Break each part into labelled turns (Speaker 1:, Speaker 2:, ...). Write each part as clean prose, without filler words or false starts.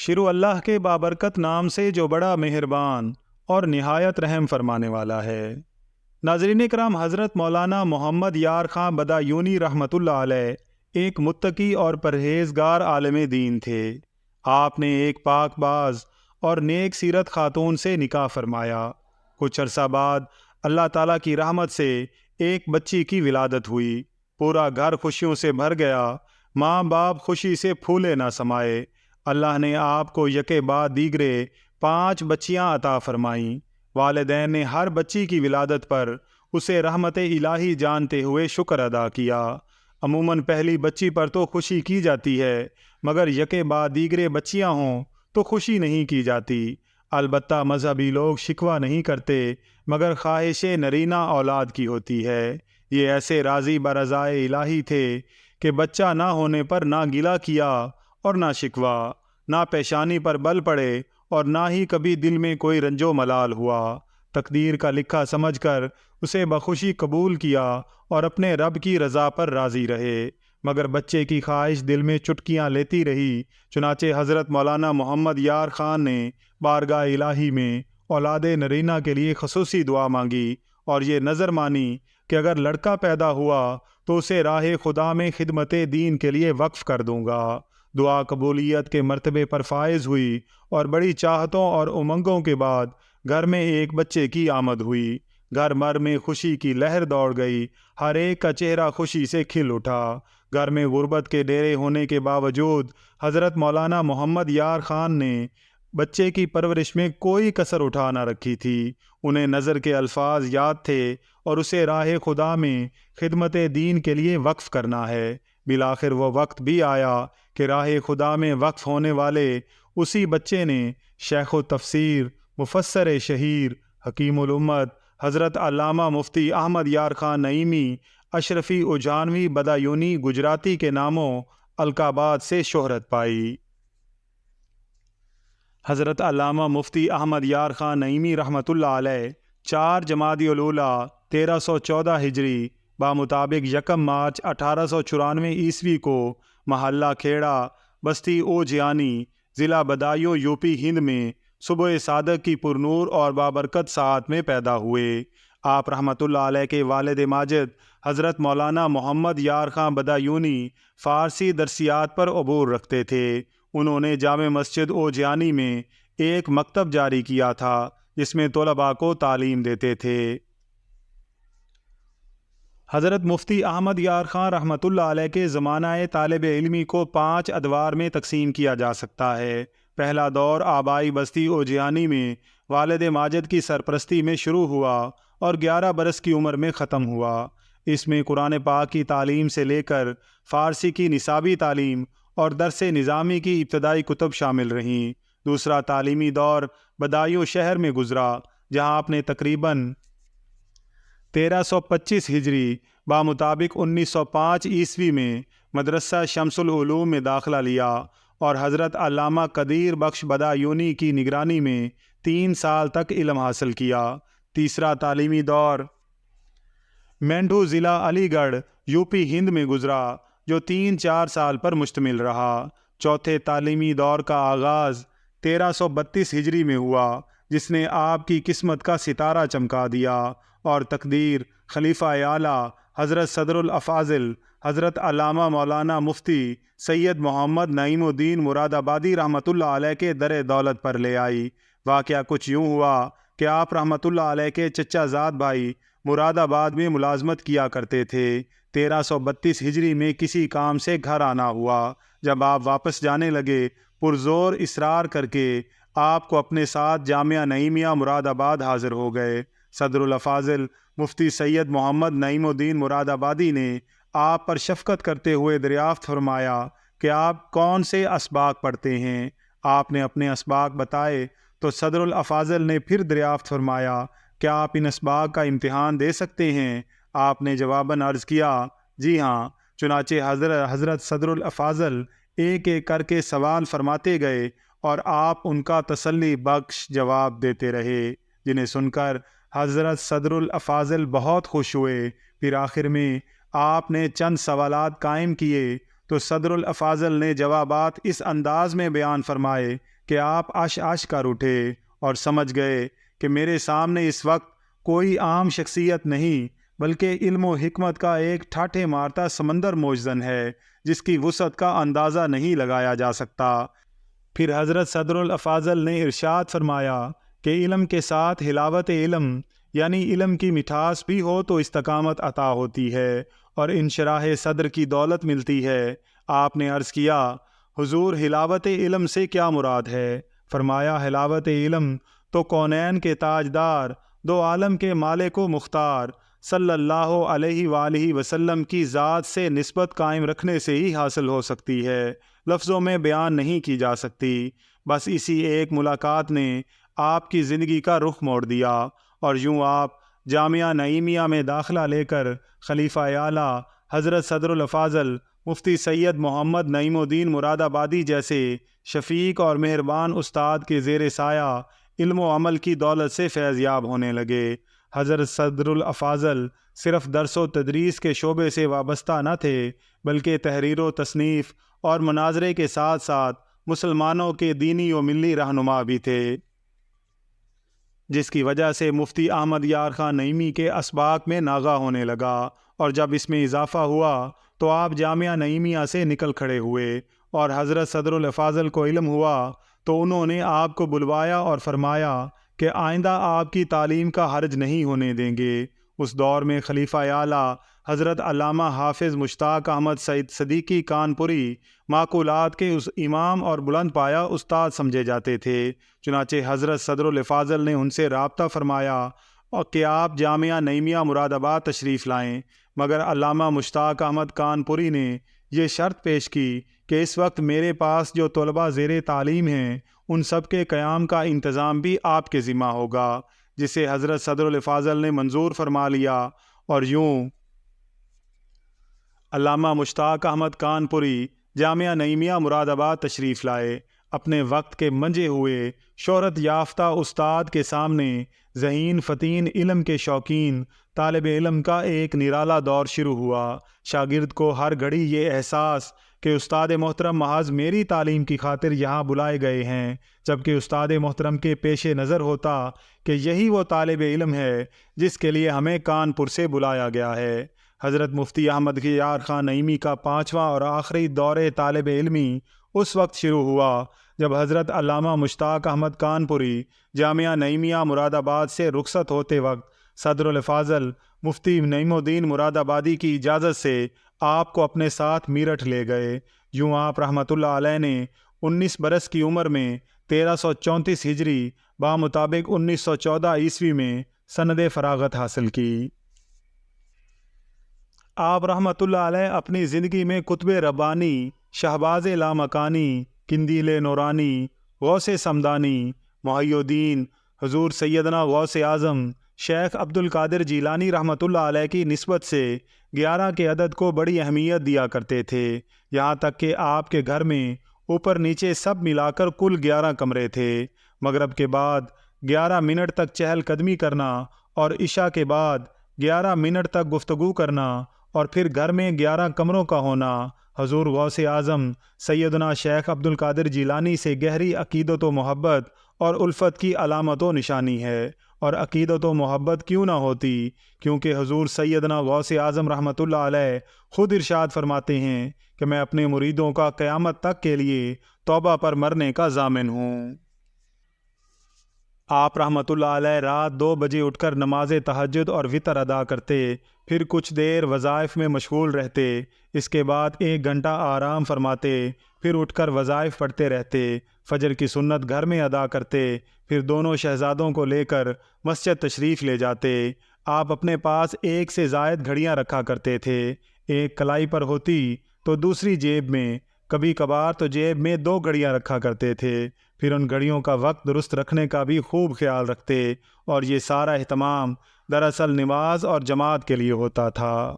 Speaker 1: شروع اللہ کے بابرکت نام سے جو بڑا مہربان اور نہایت رحم فرمانے والا ہے۔ ناظرین کرام، حضرت مولانا محمد یار خان بدایونی رحمۃ اللہ علیہ ایک متقی اور پرہیزگار عالم دین تھے۔ آپ نے ایک پاک باز اور نیک سیرت خاتون سے نکاح فرمایا۔ کچھ عرصہ بعد اللہ تعالیٰ کی رحمت سے ایک بچی کی ولادت ہوئی۔ پورا گھر خوشیوں سے بھر گیا۔ ماں باپ خوشی سے پھولے نہ سمائے۔ اللہ نے آپ کو یکے بعد دیگرے 5 بچیاں عطا فرمائیں۔ والدین نے ہر بچی کی ولادت پر اسے رحمت الہی جانتے ہوئے شکر ادا کیا۔ عموماً پہلی بچی پر تو خوشی کی جاتی ہے، مگر یکے بعد دیگرے بچیاں ہوں تو خوشی نہیں کی جاتی۔ البتہ مذہبی لوگ شکوہ نہیں کرتے، مگر خواہش نرینہ اولاد کی ہوتی ہے۔ یہ ایسے راضی برضائے الہی تھے کہ بچہ نہ ہونے پر نہ گلہ کیا اور نہ شکوہ، نہ پیشانی پر بل پڑے اور نہ ہی کبھی دل میں کوئی رنج و ملال ہوا۔ تقدیر کا لکھا سمجھ کر اسے بخوشی قبول کیا اور اپنے رب کی رضا پر راضی رہے۔ مگر بچے کی خواہش دل میں چٹکیاں لیتی رہی۔ چنانچہ حضرت مولانا محمد یار خان نے بارگاہ الہی میں اولاد نرینہ کے لیے خصوصی دعا مانگی اور یہ نظر مانی کہ اگر لڑکا پیدا ہوا تو اسے راہ خدا میں خدمت دین کے لیے وقف کر دوں گا۔ دعا قبولیت کے مرتبے پر فائز ہوئی اور بڑی چاہتوں اور امنگوں کے بعد گھر میں ایک بچے کی آمد ہوئی۔ گھر بھر میں خوشی کی لہر دوڑ گئی۔ ہر ایک کا چہرہ خوشی سے کھل اٹھا۔ گھر میں غربت کے ڈیرے ہونے کے باوجود حضرت مولانا محمد یار خان نے بچے کی پرورش میں کوئی کسر اٹھا نہ رکھی تھی۔ انہیں نظر کے الفاظ یاد تھے اور اسے راہ خدا میں خدمت دین کے لیے وقف کرنا ہے۔ بالآخر وہ وقت بھی آیا کہ راہ خدا میں وقف ہونے والے اسی بچے نے شیخ و تفسیر، مفسر شہیر، حکیم الامت حضرت علامہ مفتی احمد یار خان نعیمی اشرفی اجانوی بدایونی گجراتی کے ناموں القابات سے شہرت پائی۔ حضرت علامہ مفتی احمد یار خان نعیمی رحمۃ اللہ علیہ 4 جمادی الاولیٰ 1314 ہجری بمطابق 1 مارچ 1894 عیسوی کو محلہ کھیڑا، بستی اوجیانی، ضلع بدایوں، یوپی ہند میں صبح صادق کی پرنور اور بابرکت ساعت میں پیدا ہوئے۔ آپ رحمۃ اللہ علیہ کے والد ماجد حضرت مولانا محمد یار خان بدایونی فارسی درسیات پر عبور رکھتے تھے۔ انہوں نے جامع مسجد اوجیانی میں ایک مکتب جاری کیا تھا جس میں طلباء کو تعلیم دیتے تھے۔ حضرت مفتی احمد یار خان رحمۃ اللہ علیہ کے زمانہ طالب علمی کو 5 ادوار میں تقسیم کیا جا سکتا ہے۔ پہلا دور آبائی بستی اوجیانی میں والد ماجد کی سرپرستی میں شروع ہوا اور 11 برس کی عمر میں ختم ہوا۔ اس میں قرآن پاک کی تعلیم سے لے کر فارسی کی نصابی تعلیم اور درس نظامی کی ابتدائی کتب شامل رہیں۔ دوسرا تعلیمی دور بدایوں شہر میں گزرا، جہاں آپ نے تقریباً 1325 ہجری بمطابق 1905 عیسوی میں مدرسہ شمس العلوم میں داخلہ لیا اور حضرت علامہ قدیر بخش بدایونی کی نگرانی میں 3 سال تک علم حاصل کیا۔ تیسرا تعلیمی دور مینڈھو ضلع علی گڑھ، یوپی ہند میں گزرا، جو 3-4 سال پر مشتمل رہا۔ چوتھے تعلیمی دور کا آغاز 1332 ہجری میں ہوا، جس نے آپ کی قسمت کا ستارہ چمکا دیا اور تقدیر خلیفہ اعلیٰ حضرت صدر الافاضل حضرت علامہ مولانا مفتی سید محمد نعیم الدین مراد آبادی رحمۃ اللہ علیہ کے در دولت پر لے آئی۔ واقعہ کچھ یوں ہوا کہ آپ رحمۃ اللہ علیہ کے چچا زاد بھائی مراد آباد میں ملازمت کیا کرتے تھے۔ 1332 ہجری میں کسی کام سے گھر آنا ہوا۔ جب آپ واپس جانے لگے، پرزور اصرار کر کے آپ کو اپنے ساتھ جامعہ نعیمیہ مراد آباد حاضر ہو گئے۔ صدر الافاضل مفتی سید محمد نعیم الدین مراد آبادی نے آپ پر شفقت کرتے ہوئے دریافت فرمایا کہ آپ کون سے اسباق پڑھتے ہیں۔ آپ نے اپنے اسباق بتائے تو صدر الافاضل نے پھر دریافت فرمایا کیا آپ ان اسباق کا امتحان دے سکتے ہیں؟ آپ نے جواباً عرض کیا جی ہاں۔ چنانچہ حضرت صدر الافاضل ایک ایک کر کے سوال فرماتے گئے اور آپ ان کا تسلی بخش جواب دیتے رہے، جنہیں سن کر حضرت صدر الافاضل بہت خوش ہوئے۔ پھر آخر میں آپ نے چند سوالات قائم کیے تو صدر الافاضل نے جوابات اس انداز میں بیان فرمائے کہ آپ اش اش کر اٹھے اور سمجھ گئے کہ میرے سامنے اس وقت کوئی عام شخصیت نہیں بلکہ علم و حکمت کا ایک ٹھاٹھے مارتا سمندر موجزن ہے جس کی وسعت کا اندازہ نہیں لگایا جا سکتا۔ پھر حضرت صدر الافاضل نے ارشاد فرمایا کہ علم کے ساتھ حلاوت علم یعنی علم کی مٹھاس بھی ہو تو استقامت عطا ہوتی ہے اور انشراح صدر کی دولت ملتی ہے۔ آپ نے عرض کیا حضور حلاوت علم سے کیا مراد ہے؟ فرمایا حلاوت علم تو کونین کے تاجدار دو عالم کے مالک و مختار صلی اللہ علیہ وآلہ وسلم کی ذات سے نسبت قائم رکھنے سے ہی حاصل ہو سکتی ہے، لفظوں میں بیان نہیں کی جا سکتی۔ بس اسی ایک ملاقات نے آپ کی زندگی کا رخ موڑ دیا اور یوں آپ جامعہ نعیمیہ میں داخلہ لے کر خلیفہ اعلیٰ حضرت صدر الافاضل مفتی سید محمد نعیم الدین مراد آبادی جیسے شفیق اور مہربان استاد کے زیر سایہ علم و عمل کی دولت سے فیض یاب ہونے لگے۔ حضرت صدر الافاضل صرف درس و تدریس کے شعبے سے وابستہ نہ تھے بلکہ تحریر و تصنیف اور مناظرے کے ساتھ ساتھ مسلمانوں کے دینی و ملی رہنما بھی تھے، جس کی وجہ سے مفتی احمد یار خان نعیمی کے اسباق میں ناغہ ہونے لگا، اور جب اس میں اضافہ ہوا تو آپ جامعہ نعیمیہ سے نکل کھڑے ہوئے اور حضرت صدر الافاضل کو علم ہوا تو انہوں نے آپ کو بلوایا اور فرمایا کہ آئندہ آپ کی تعلیم کا حرج نہیں ہونے دیں گے۔ اس دور میں خلیفہ اعلیٰ حضرت علامہ حافظ مشتاق احمد سعید صدیقی کانپوری معقولات کے اس امام اور بلند پایہ استاد سمجھے جاتے تھے، چنانچہ حضرت صدر الافاضل نے ان سے رابطہ فرمایا اور کہ آپ جامعہ نعیمیہ مراد آباد تشریف لائیں، مگر علامہ مشتاق احمد کانپوری نے یہ شرط پیش کی کہ اس وقت میرے پاس جو طلباء زیر تعلیم ہیں ان سب کے قیام کا انتظام بھی آپ کے ذمہ ہوگا، جسے حضرت صدر الافاضل نے منظور فرما لیا، اور یوں علامہ مشتاق احمد کانپوری جامعہ نعیمیہ مراد آباد تشریف لائے۔ اپنے وقت کے منجے ہوئے شہرت یافتہ استاد کے سامنے ذہین فتین علم کے شوقین طالب علم کا ایک نرالا دور شروع ہوا۔ شاگرد کو ہر گھڑی یہ احساس کہ استاد محترم محض میری تعلیم کی خاطر یہاں بلائے گئے ہیں، جبکہ استاد محترم کے پیش نظر ہوتا کہ یہی وہ طالب علم ہے جس کے لیے ہمیں کانپور سے بلایا گیا ہے۔ حضرت مفتی احمد یار خان نعیمی کا 5واں اور آخری دور طالب علمی اس وقت شروع ہوا جب حضرت علامہ مشتاق احمد کانپوری جامعہ نعیمیہ مراد آباد سے رخصت ہوتے وقت صدر الافاضل مفتی نعیم الدین مراد آبادی کی اجازت سے آپ کو اپنے ساتھ میرٹھ لے گئے۔ یوں آپ رحمۃ اللہ علیہ نے 19 برس کی عمر میں 1334 ہجری بامطابق 1914 عیسوی میں سند فراغت حاصل کی۔ آپ رحمۃ اللہ علیہ اپنی زندگی میں قطب ربانی، شہباز لامکانی، قندیل نورانی، غوث سمدانی، محی الدین حضور سیدنا غوث اعظم شیخ عبد القادر جیلانی رحمۃ اللہ علیہ کی نسبت سے 11 کے عدد کو بڑی اہمیت دیا کرتے تھے، یہاں تک کہ آپ کے گھر میں اوپر نیچے سب ملا کر کل 11 کمرے تھے۔ مغرب کے بعد 11 منٹ تک چہل قدمی کرنا اور عشاء کے بعد 11 منٹ تک گفتگو کرنا اور پھر گھر میں 11 کمروں کا ہونا حضور غوث اعظم سیدنا شیخ عبد القادر جیلانی سے گہری عقیدت و محبت اور الفت کی علامت و نشانی ہے۔ اور عقیدت و محبت کیوں نہ ہوتی، کیونکہ حضور سیدنا غوث اعظم رحمۃ اللہ علیہ خود ارشاد فرماتے ہیں کہ میں اپنے مریدوں کا قیامت تک کے لیے توبہ پر مرنے کا ضامن ہوں۔ آپ رحمۃ اللہ علیہ رات 2 بجے اٹھ کر نماز تہجد اور وتر ادا کرتے، پھر کچھ دیر وظائف میں مشغول رہتے، اس کے بعد 1 گھنٹہ آرام فرماتے، پھر اٹھ کر وظائف پڑھتے رہتے، فجر کی سنت گھر میں ادا کرتے، پھر دونوں شہزادوں کو لے کر مسجد تشریف لے جاتے۔ آپ اپنے پاس 1 سے زائد گھڑیاں رکھا کرتے تھے، ایک کلائی پر ہوتی تو دوسری جیب میں، کبھی کبھار تو جیب میں 2 گھڑیاں رکھا کرتے تھے۔ پھر ان گھڑیوں کا وقت درست رکھنے کا بھی خوب خیال رکھتے، اور یہ سارا اہتمام دراصل نماز اور جماعت کے لیے ہوتا تھا۔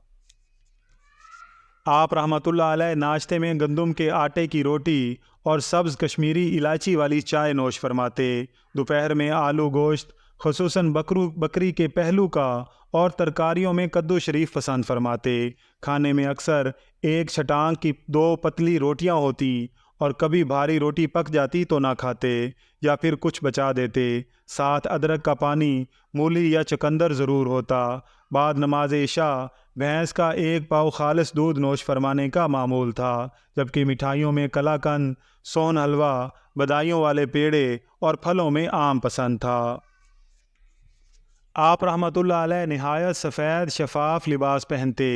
Speaker 1: آپ رحمۃ اللہ علیہ ناشتے میں گندم کے آٹے کی روٹی اور سبز کشمیری الائچی والی چائے نوش فرماتے، دوپہر میں آلو گوشت خصوصاً بکری کے پہلو کا اور ترکاریوں میں کدو شریف پسند فرماتے۔ کھانے میں اکثر 1 چھٹانک کی 2 پتلی روٹیاں ہوتی اور کبھی بھاری روٹی پک جاتی تو نہ کھاتے یا پھر کچھ بچا دیتے۔ ساتھ ادرک کا پانی، مولی یا چقندر ضرور ہوتا۔ بعد نماز عشاء بھینس کا 1 پاؤ خالص دودھ نوش فرمانے کا معمول تھا، جبکہ مٹھائیوں میں قلاقند، سون حلوہ، بدائیوں والے پیڑے اور پھلوں میں آم پسند تھا۔ آپ رحمۃ اللہ علیہ نہایت سفید شفاف لباس پہنتے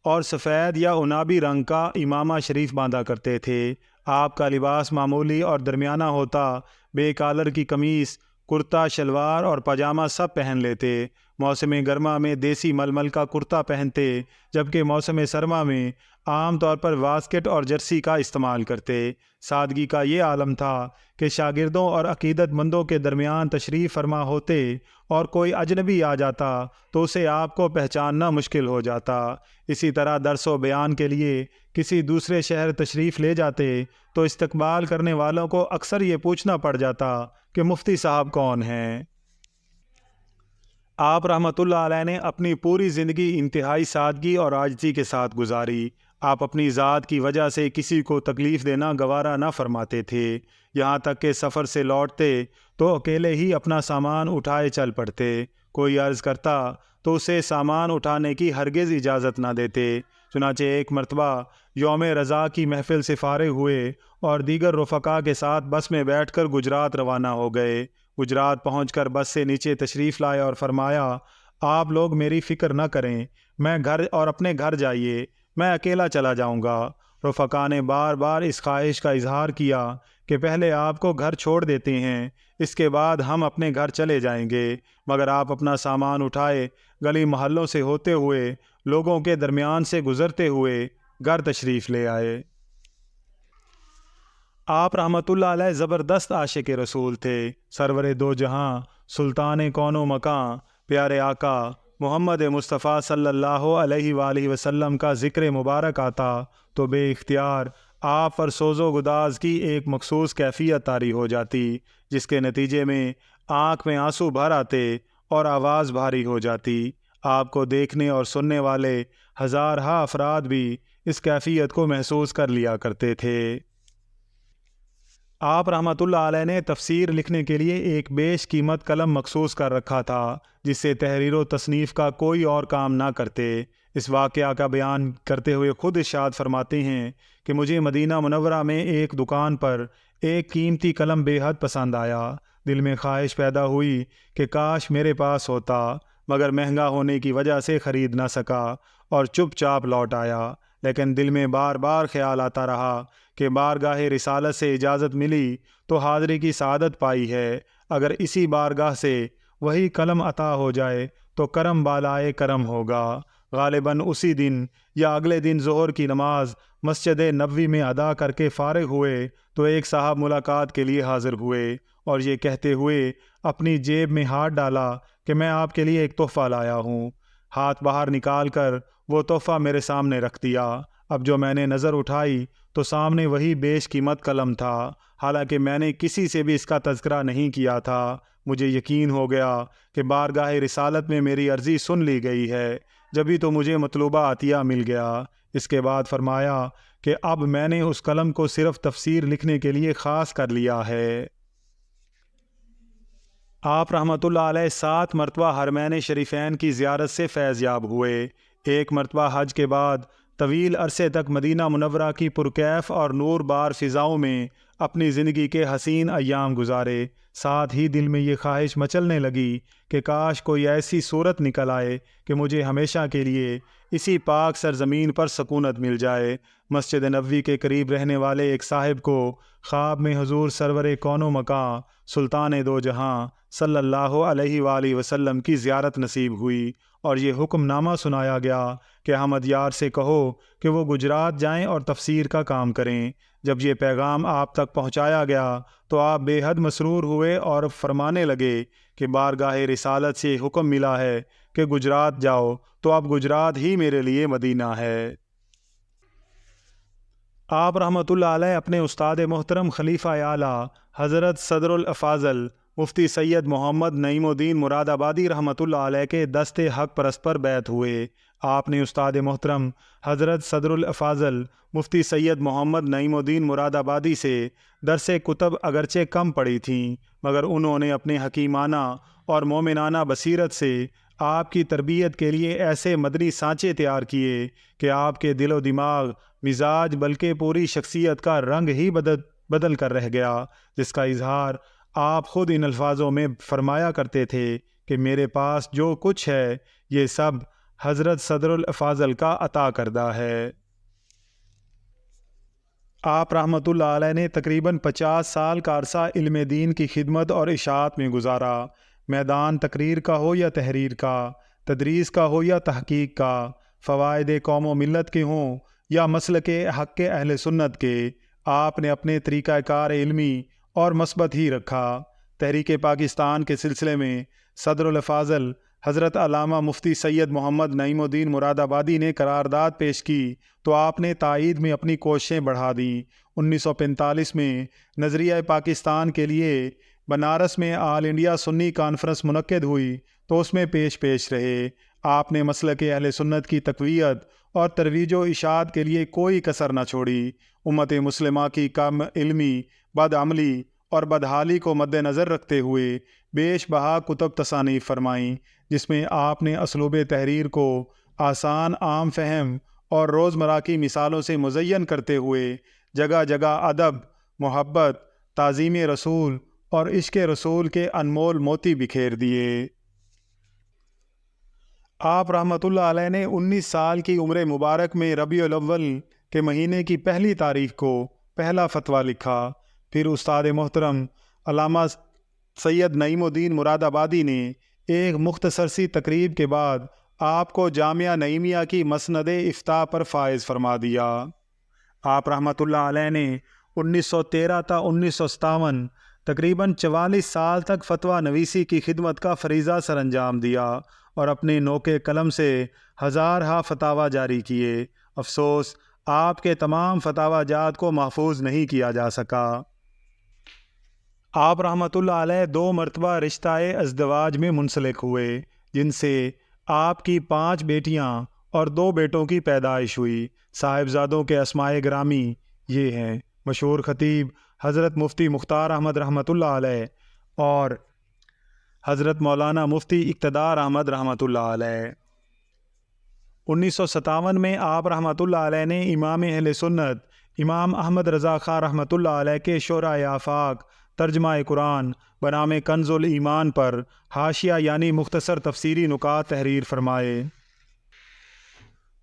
Speaker 1: اور سفید یا عنابی رنگ کا امامہ شریف باندھا کرتے تھے۔ آپ کا لباس معمولی اور درمیانہ ہوتا، بے کالر کی قمیص، کرتا شلوار اور پاجامہ سب پہن لیتے۔ موسم گرما میں دیسی ململ کا کرتا پہنتے، جبکہ موسم سرما میں عام طور پر واسکٹ اور جرسی کا استعمال کرتے۔ سادگی کا یہ عالم تھا کہ شاگردوں اور عقیدت مندوں کے درمیان تشریف فرما ہوتے اور کوئی اجنبی آ جاتا تو اسے آپ کو پہچاننا مشکل ہو جاتا۔ اسی طرح درس و بیان کے لیے کسی دوسرے شہر تشریف لے جاتے تو استقبال کرنے والوں کو اکثر یہ پوچھنا پڑ جاتا کہ مفتی صاحب کون ہیں۔ آپ رحمۃ اللہ علیہ نے اپنی پوری زندگی انتہائی سادگی اور عاجزی کے ساتھ گزاری۔ آپ اپنی ذات کی وجہ سے کسی کو تکلیف دینا گوارا نہ فرماتے تھے، یہاں تک کہ سفر سے لوٹتے تو اکیلے ہی اپنا سامان اٹھائے چل پڑتے۔ کوئی عرض کرتا تو اسے سامان اٹھانے کی ہرگز اجازت نہ دیتے۔ چنانچہ ایک مرتبہ یوم رضا کی محفل سے فارغ ہوئے اور دیگر رفقا کے ساتھ بس میں بیٹھ کر گجرات روانہ ہو گئے۔ گجرات پہنچ کر بس سے نیچے تشریف لائے اور فرمایا، آپ لوگ میری فکر نہ کریں، میں گھر اور اپنے گھر جائیے، میں اکیلا چلا جاؤں گا۔ رفقا نے بار بار اس خواہش کا اظہار کیا کہ پہلے آپ کو گھر چھوڑ دیتے ہیں، اس کے بعد ہم اپنے گھر چلے جائیں گے، مگر آپ اپنا سامان اٹھائے گلی محلوں سے ہوتے ہوئے، لوگوں کے درمیان سے گزرتے ہوئے گھر تشریف لے آئے۔ آپ رحمۃ اللہ علیہ زبردست عاشق رسول تھے۔ سرور دو جہاں، سلطان کون و مکاں، پیارے آقا محمد مصطفیٰ صلی اللہ علیہ وآلہ وسلم کا ذکر مبارک آتا تو بے اختیار آپ پر سوز و گداز کی ایک مخصوص کیفیت طاری ہو جاتی، جس کے نتیجے میں آنکھ میں آنسو بھر آتے اور آواز بھاری ہو جاتی۔ آپ کو دیکھنے اور سننے والے ہزارہا افراد بھی اس کیفیت کو محسوس کر لیا کرتے تھے۔ آپ رحمۃ اللہ علیہ نے تفسیر لکھنے کے لیے ایک بیش قیمت قلم مخصوص کر رکھا تھا، جس سے تحریر و تصنیف کا کوئی اور کام نہ کرتے۔ اس واقعہ کا بیان کرتے ہوئے خود ارشاد فرماتے ہیں کہ مجھے مدینہ منورہ میں ایک دکان پر ایک قیمتی قلم بے حد پسند آیا۔ دل میں خواہش پیدا ہوئی کہ کاش میرے پاس ہوتا، مگر مہنگا ہونے کی وجہ سے خرید نہ سکا اور چپ چاپ لوٹ آیا۔ لیکن دل میں بار بار خیال آتا رہا کہ بارگاہ رسالت سے اجازت ملی تو حاضری کی سعادت پائی ہے، اگر اسی بارگاہ سے وہی قلم عطا ہو جائے تو کرم بالائے کرم ہوگا۔ غالباً اسی دن یا اگلے دن ظہر کی نماز مسجد نبوی میں ادا کر کے فارغ ہوئے تو ایک صاحب ملاقات کے لیے حاضر ہوئے اور یہ کہتے ہوئے اپنی جیب میں ہاتھ ڈالا کہ میں آپ کے لیے ایک تحفہ لایا ہوں۔ ہاتھ باہر نکال کر وہ تحفہ میرے سامنے رکھ دیا۔ اب جو میں نے نظر اٹھائی تو سامنے وہی بیش قیمت قلم تھا، حالانکہ میں نے کسی سے بھی اس کا تذکرہ نہیں کیا تھا۔ مجھے یقین ہو گیا کہ بارگاہ رسالت میں میری عرضی سن لی گئی ہے، جبھی تو مجھے مطلوبہ عطیہ مل گیا۔ اس کے بعد فرمایا کہ اب میں نے اس قلم کو صرف تفسیر لکھنے کے لیے خاص کر لیا ہے۔ آپ رحمۃ اللہ علیہ 7 مرتبہ حرمین شریفین کی زیارت سے فیض یاب ہوئے۔ ایک مرتبہ حج کے بعد طویل عرصے تک مدینہ منورہ کی پرکیف اور نور بار فضاؤں میں اپنی زندگی کے حسین ایام گزارے۔ ساتھ ہی دل میں یہ خواہش مچلنے لگی کہ کاش کوئی ایسی صورت نکل آئے کہ مجھے ہمیشہ کے لیے اسی پاک سرزمین پر سکونت مل جائے۔ مسجد نبوی کے قریب رہنے والے ایک صاحب کو خواب میں حضور سرور کون و مکاں سلطان دو جہاں صلی اللہ علیہ وآلہ وسلم کی زیارت نصیب ہوئی اور یہ حکم نامہ سنایا گیا کہ احمد یار سے کہو کہ وہ گجرات جائیں اور تفسیر کا کام کریں۔ جب یہ پیغام آپ تک پہنچایا گیا تو آپ بے حد مسرور ہوئے اور فرمانے لگے کہ بارگاہ رسالت سے حکم ملا ہے کہ گجرات جاؤ، تو اب گجرات ہی میرے لیے مدینہ ہے۔ آپ رحمۃ اللہ علیہ اپنے استاد محترم خلیفہ اعلیٰ حضرت صدر الافاضل مفتی سید محمد نعیم الدین مراد آبادی رحمۃ اللہ علیہ کے دست حق پرست پر بیعت ہوئے۔ آپ نے استاد محترم حضرت صدر الافاضل مفتی سید محمد نعیم الدین مراد آبادی سے درس کتب اگرچہ کم پڑھی تھیں، مگر انہوں نے اپنے حکیمانہ اور مومنانہ بصیرت سے آپ کی تربیت کے لیے ایسے مدنی سانچے تیار کیے کہ آپ کے دل و دماغ، مزاج بلکہ پوری شخصیت کا رنگ ہی بدل کر رہ گیا، جس کا اظہار آپ خود ان الفاظوں میں فرمایا کرتے تھے کہ میرے پاس جو کچھ ہے یہ سب حضرت صدر الافاضل کا عطا کردہ ہے۔ آپ رحمۃ اللہ علیہ نے تقریباً 50 سال کا عرصہ علم دین کی خدمت اور اشاعت میں گزارا۔ میدان تقریر کا ہو یا تحریر کا، تدریس کا ہو یا تحقیق کا، فوائد قوم و ملت کے ہوں یا مسلک حق کے اہل سنت کے، آپ نے اپنے طریقہ کار علمی اور مثبت ہی رکھا۔ تحریک پاکستان کے سلسلے میں صدر الافاضل حضرت علامہ مفتی سید محمد نعیم الدین مراد آبادی نے قرارداد پیش کی تو آپ نے تائید میں اپنی کوششیں بڑھا دیں۔ 1945 میں نظریہ پاکستان کے لیے بنارس میں آل انڈیا سنی کانفرنس منعقد ہوئی تو اس میں پیش رہے۔ آپ نے مسلک اہل سنت کی تقویت اور ترویج و اشاعت کے لیے کوئی کسر نہ چھوڑی۔ امت مسلمہ کی کم علمی، بد عملی اور بدحالی کو مد نظر رکھتے ہوئے بیش بہا کتب تصانیف فرمائیں، جس میں آپ نے اسلوب تحریر کو آسان، عام فہم اور روزمرہ کی مثالوں سے مزین کرتے ہوئے جگہ جگہ ادب، محبت، تعظیم رسول اور عشق رسول کے انمول موتی بکھیر دیے۔ آپ رحمۃ اللہ علیہ نے 19 سال کی عمر مبارک میں ربیع الاول کے مہینے کی پہلی تاریخ کو پہلا فتویٰ لکھا۔ پھر استاد محترم علامہ سید نعیم الدین مراد آبادی نے ایک مختصر سی تقریب کے بعد آپ کو جامعہ نعیمیہ کی مسند افتاء پر فائز فرما دیا۔ آپ رحمۃ اللہ علیہ نے 1913 تا 1957 تقریباً 44 سال تک فتویٰ نویسی کی خدمت کا فریضہ سر انجام دیا اور اپنے نوکے قلم سے ہزارہا فتاویٰ جاری کیے۔ افسوس آپ کے تمام فتاویٰ جات کو محفوظ نہیں کیا جا سکا۔ آپ رحمۃ اللہ علیہ 2 مرتبہ رشتہ ازدواج میں منسلک ہوئے، جن سے آپ کی 5 بیٹیاں اور 2 بیٹوں کی پیدائش ہوئی۔ صاحبزادوں کے اسمائے گرامی یہ ہیں: مشہور خطیب حضرت مفتی مختار احمد رحمۃ اللہ علیہ اور حضرت مولانا مفتی اقتدار احمد رحمۃ اللہ علیہ۔ 1957 میں آپ رحمۃ اللہ علیہ نے امام اہل سنت امام احمد رضا خان رحمۃ اللہ علیہ کے شعرائے آفاق ترجمہ قرآن بنام کنز الایمان پر حاشیہ یعنی مختصر تفسیری نکات تحریر فرمائے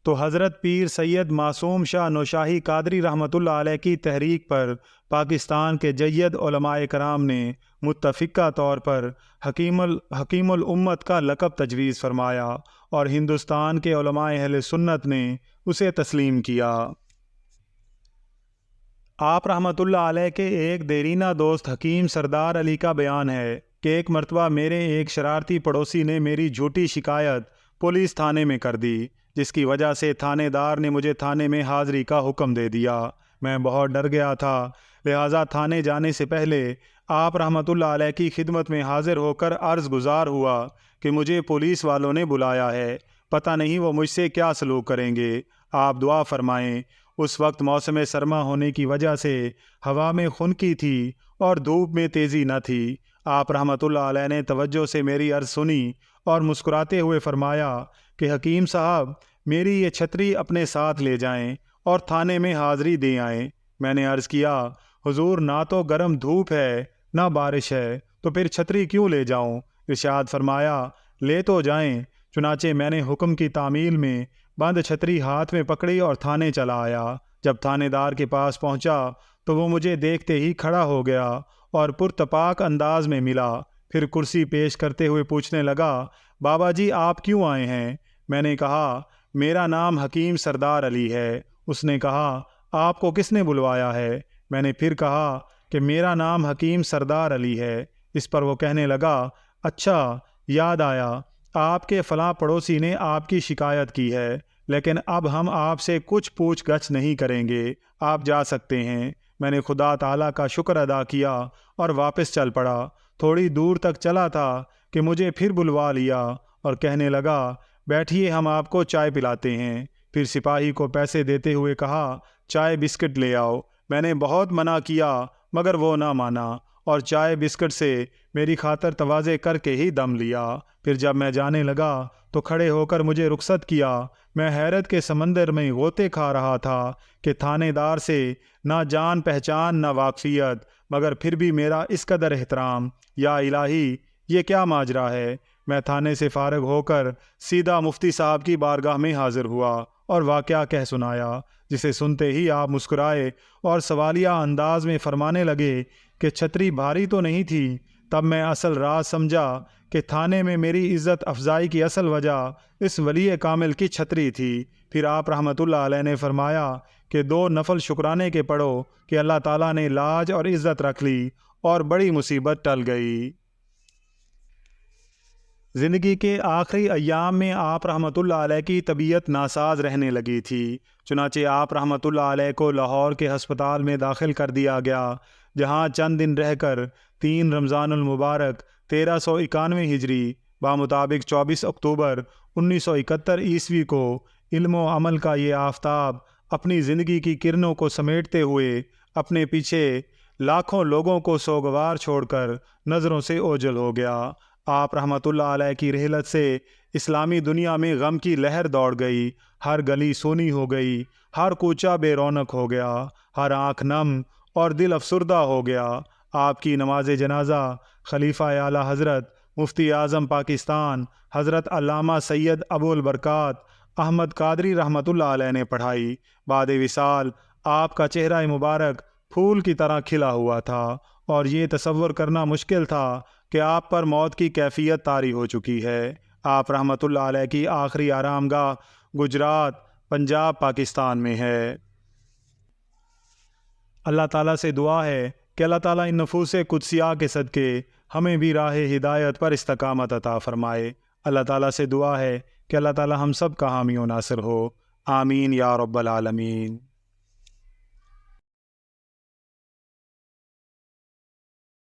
Speaker 1: تو حضرت پیر سید معصوم شاہ نوشاہی قادری رحمۃ اللہ علیہ کی تحریک پر پاکستان کے جید علماء کرام نے متفقہ طور پر حکیم الامت کا لقب تجویز فرمایا اور ہندوستان کے علماء اہل سنت نے اسے تسلیم کیا۔ آپ رحمۃ اللہ علیہ کے ایک دیرینہ دوست حکیم سردار علی کا بیان ہے کہ ایک مرتبہ میرے ایک شرارتی پڑوسی نے میری جھوٹی شکایت پولیس تھانے میں کر دی، جس کی وجہ سے تھانے دار نے مجھے تھانے میں حاضری کا حکم دے دیا۔ میں بہت ڈر گیا تھا، لہٰذا تھانے جانے سے پہلے آپ رحمۃ اللہ علیہ کی خدمت میں حاضر ہو کر عرض گزار ہوا کہ مجھے پولیس والوں نے بلایا ہے، پتہ نہیں وہ مجھ سے کیا سلوک کریں گے، آپ دعا فرمائیں۔ اس وقت موسم سرما ہونے کی وجہ سے ہوا میں خنکی تھی اور دھوپ میں تیزی نہ تھی۔ آپ رحمۃ اللہ علیہ نے توجہ سے میری عرض سنی اور مسکراتے ہوئے فرمایا کہ حکیم صاحب، میری یہ چھتری اپنے ساتھ لے جائیں اور تھانے میں حاضری دے آئیں۔ میں نے عرض کیا، حضور نہ تو گرم دھوپ ہے نہ بارش ہے، تو پھر چھتری کیوں لے جاؤں؟ ارشاد فرمایا، لے تو جائیں۔ چنانچہ میں نے حکم کی تعمیل میں بند چھتری ہاتھ میں پکڑی اور تھانے چلا آیا۔ جب تھانے دار کے پاس پہنچا تو وہ مجھے دیکھتے ہی کھڑا ہو گیا اور پرتپاک انداز میں ملا، پھر کرسی پیش کرتے ہوئے پوچھنے لگا، بابا جی آپ کیوں آئے ہیں؟ میں نے کہا، میرا نام حکیم سردار علی ہے۔ اس نے کہا، آپ کو کس نے بلوایا ہے؟ میں نے پھر کہا کہ میرا نام حکیم سردار علی ہے۔ اس پر وہ کہنے لگا، اچھا یاد آیا، آپ کے فلاں پڑوسی نے آپ کی شکایت کی ہے، لیکن اب ہم آپ سے کچھ پوچھ گچھ نہیں کریں گے، آپ جا سکتے ہیں۔ میں نے خدا تعالیٰ کا شکر ادا کیا اور واپس چل پڑا تھوڑی دور تک چلا تھا کہ مجھے پھر بلوا لیا اور کہنے لگا، بیٹھیے ہم آپ کو چائے پلاتے ہیں۔ پھر سپاہی کو پیسے دیتے ہوئے کہا، چائے بسکٹ لے آؤ۔ میں نے بہت منع کیا مگر وہ نہ مانا اور چائے بسکٹ سے میری خاطر تواضع کر کے ہی دم لیا۔ پھر جب میں جانے لگا تو کھڑے ہو کر مجھے رخصت کیا۔ میں حیرت کے سمندر میں غوطے کھا رہا تھا کہ تھانے دار سے نہ جان پہچان نہ واقفیت، مگر پھر بھی میرا اس قدر احترام۔ یا الہی، یہ کیا ماجرا ہے؟ میں تھانے سے فارغ ہو کر سیدھا مفتی صاحب کی بارگاہ میں حاضر ہوا اور واقعہ کہہ سنایا، جسے سنتے ہی آپ مسکرائے اور سوالیہ انداز میں فرمانے لگے کہ چھتری بھاری تو نہیں تھی۔ تب میں اصل راز سمجھا کہ تھانے میں میری عزت افزائی کی اصل وجہ اس ولی کامل کی چھتری تھی۔ پھر آپ رحمۃ اللہ علیہ نے فرمایا کہ 2 نفل شکرانے کے پڑھو کہ اللہ تعالیٰ نے لاج اور عزت رکھ لی اور بڑی مصیبت ٹل گئی۔ زندگی کے آخری ایام میں آپ رحمۃ اللہ علیہ کی طبیعت ناساز رہنے لگی تھی، چنانچہ آپ رحمۃ اللہ علیہ کو لاہور کے ہسپتال میں داخل کر دیا گیا، جہاں چند دن رہ کر 3 رمضان المبارک 1391 ہجری بمطابق 24 اکتوبر 1971 عیسوی کو علم و عمل کا یہ آفتاب اپنی زندگی کی کرنوں کو سمیٹتے ہوئے اپنے پیچھے لاکھوں لوگوں کو سوگوار چھوڑ کر نظروں سے اوجھل ہو گیا۔ آپ رحمۃ اللہ علیہ کی رحلت سے اسلامی دنیا میں غم کی لہر دوڑ گئی، ہر گلی سونی ہو گئی، ہر کوچہ بے رونق ہو گیا، ہر آنکھ نم اور دل افسردہ ہو گیا۔ آپ کی نماز جنازہ خلیفہ اعلیٰ حضرت مفتی اعظم پاکستان حضرت علامہ سید ابو البرکات احمد قادری رحمۃ اللہ علیہ نے پڑھائی۔ بعد وصال آپ کا چہرہ مبارک پھول کی طرح کھلا ہوا تھا اور یہ تصور کرنا مشکل تھا کہ آپ پر موت کی کیفیت طاری ہو چکی ہے۔ آپ رحمۃ اللہ علیہ کی آخری آرام گاہ گجرات، پنجاب، پاکستان میں ہے۔ اللہ تعالیٰ سے دعا ہے کہ اللہ تعالیٰ ان نفوس قدسیہ کے صدقے ہمیں بھی راہ ہدایت پر استقامت عطا فرمائے۔ اللہ تعالیٰ سے دعا ہے کہ اللہ تعالیٰ ہم سب کا حامی و ناصر ہو۔ آمین یا رب العالمین۔